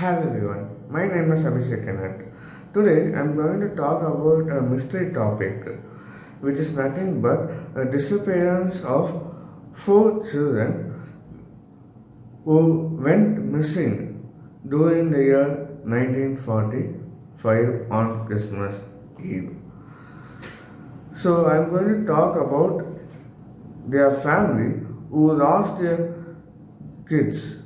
Hello everyone, my name is Abhishek Kenneth. Today I'm going to talk about a mystery topic which is nothing but a disappearance of four children who went missing during the year 1945 on Christmas Eve. So I'm going to talk about their family who lost their kids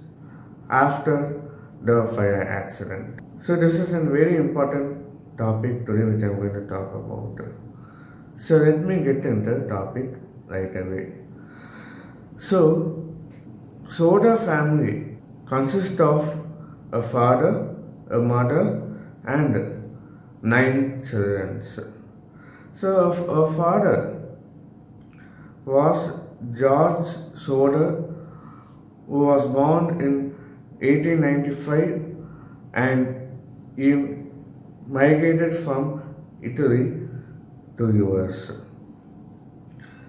after the fire accident. So this is a very important topic today which I'm going to talk about. So let me get into the topic right away. So Soda family consists of a father, a mother and 9 children. So a father was George Soda, who was born in 1895 and he migrated from Italy to US.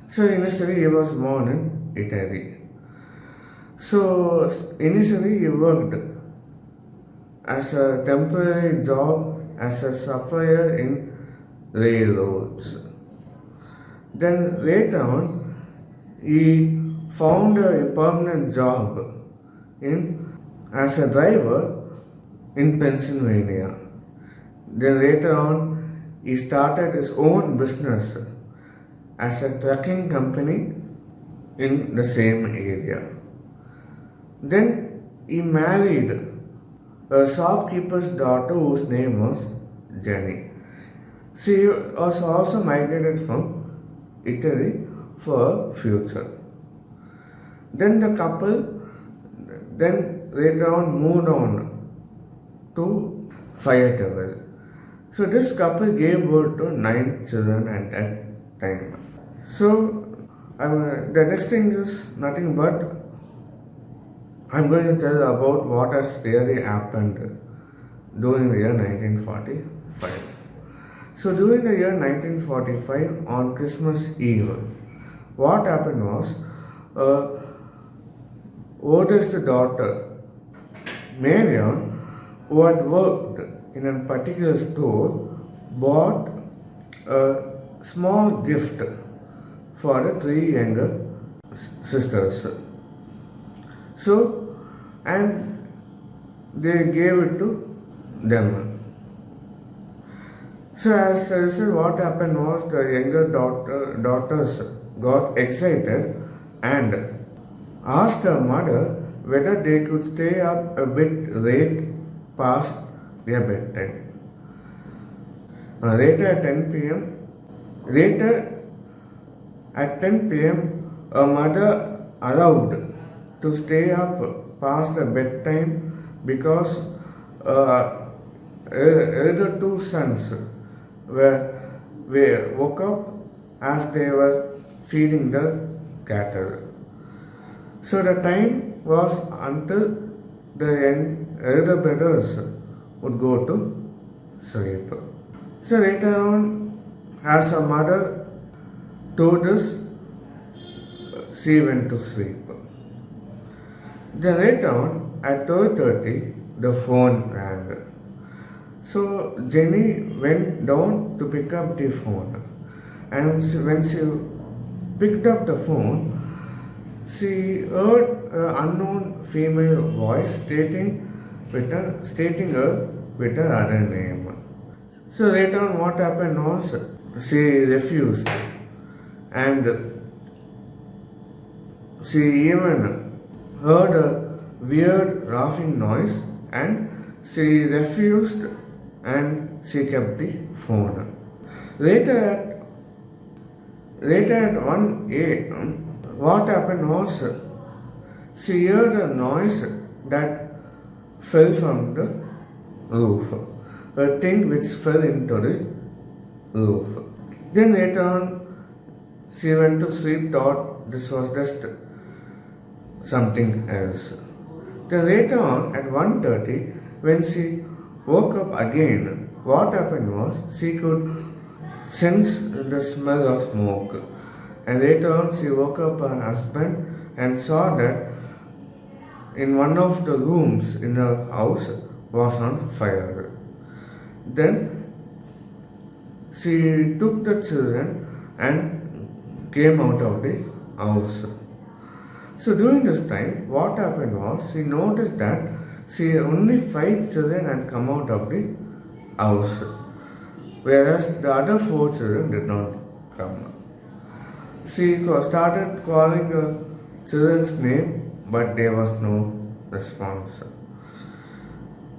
So initially he was born in Italy. So initially he worked as a temporary job as a supplier in railroads. Then later on he found a permanent job as a driver in Pennsylvania. Then later on he started his own business as a trucking company in the same area. Then he married a shopkeeper's daughter whose name was Jenny. She was also migrated from Italy for future. Then the couple later on moved on to Fayetteville. So this couple gave birth to 9 children at that time. So the next thing is nothing but I'm going to tell about what has really happened during the year 1945. So during the year 1945 on Christmas Eve, what happened was oldest daughter, Marion, who had worked in a particular store, bought a small gift for the 3 younger sisters. So, and they gave it to them. So as a result, what happened was the younger daughters got excited and asked her mother whether they could stay up a bit late past their bedtime. Later at 10 p.m., a mother allowed to stay up past the bedtime because elder 2 sons woke up as they were feeding the cattle. So the time was until the elder brothers would go to sleep. So later on, as her mother told us, she went to sleep. Then later on, at 12:30, the phone rang. So Jenny went down to pick up the phone. And when she picked up the phone, she heard an unknown female voice stating her with her other name. So later on, what happened was she refused, and she even heard a weird laughing noise, and she refused, and she kept the phone. Later at 1 a.m., what happened was she heard a noise that fell from the roof, a thing which fell into the roof. Then later on, she went to sleep, thought this was just something else. Then later on, at 1:30, when she woke up again, what happened was she could sense the smell of smoke. And later on, she woke up her husband and saw that in one of the rooms in the house was on fire. Then she took the children and came out of the house. So during this time, what happened was she noticed that she only 5 children had come out of the house, whereas the other 4 children did not come. She started calling the children's name, but there was no response.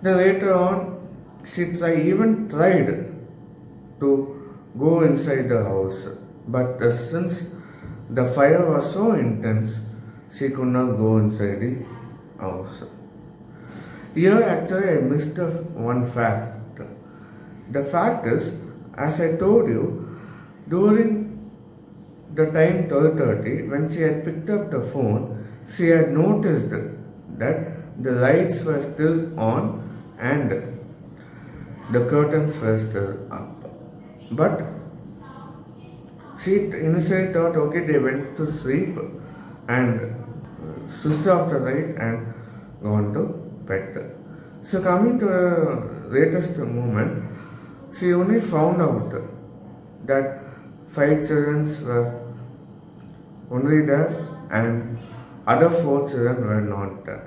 Then later on, she even tried to go inside the house, but since the fire was so intense, she could not go inside the house. Here, actually, I missed one fact. The fact is, as I told you, during the time 12:30, when she had picked up the phone, she had noticed that the lights were still on and the curtains were still up. But she initially thought, okay, they went to sleep and switched off the light and gone to bed. So coming to the latest moment, she only found out that 5 children were only there and other 4 children were not there.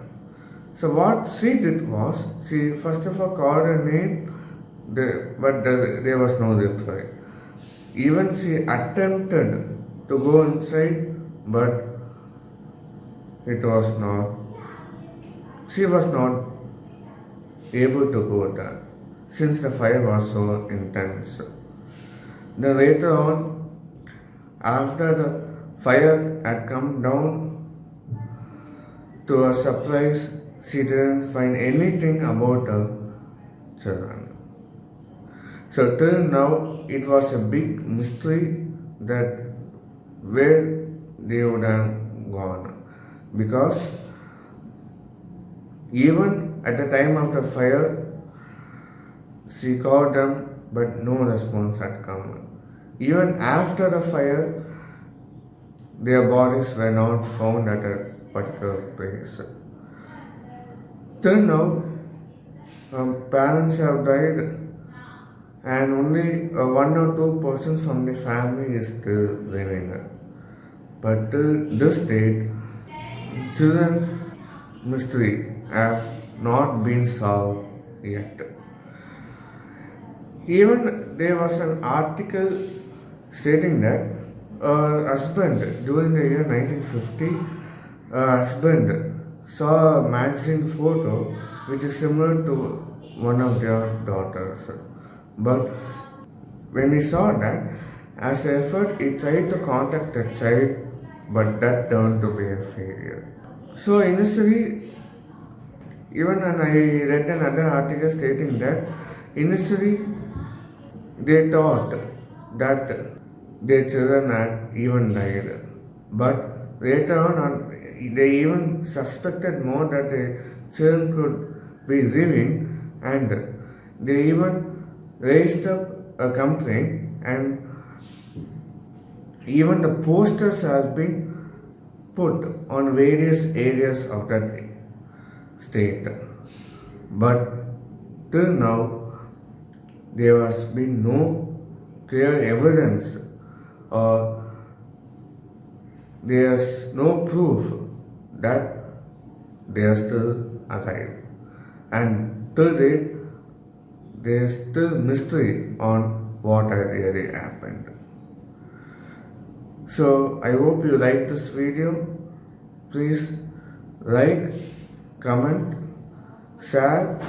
So what she did was, she first of all called her name, but there was no reply. Even she attempted to go inside, but it was not, she was not able to go there since the fire was so intense. Then later on, after the fire had come down, to her surprise, she didn't find anything about her children. So till now, it was a big mystery that where they would have gone, because even at the time of the fire, she called them, but no response had come. Even after the fire, their bodies were not found at a particular place. Till now, parents have died, and only 1 or 2% from the family is still living. But till this date, children mystery have not been solved yet. Even there was an article stating that a husband during the year 1950, a husband saw a magazine photo which is similar to one of their daughters. But when he saw that, as an effort, he tried to contact the child, but that turned to be a failure. So initially, even when I read another article stating that initially they thought that their children had even died, but later on they even suspected more that the children could be living, and they even raised up a complaint, and even the posters have been put on various areas of that state. But till now, there has been no clear evidence or there's no proof that they are still alive. And till date, there is still mystery on what really happened. So I hope you like this video. Please like, comment, share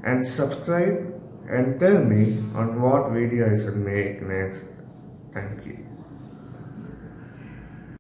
and subscribe, and tell me on what video I should make next. Thank you.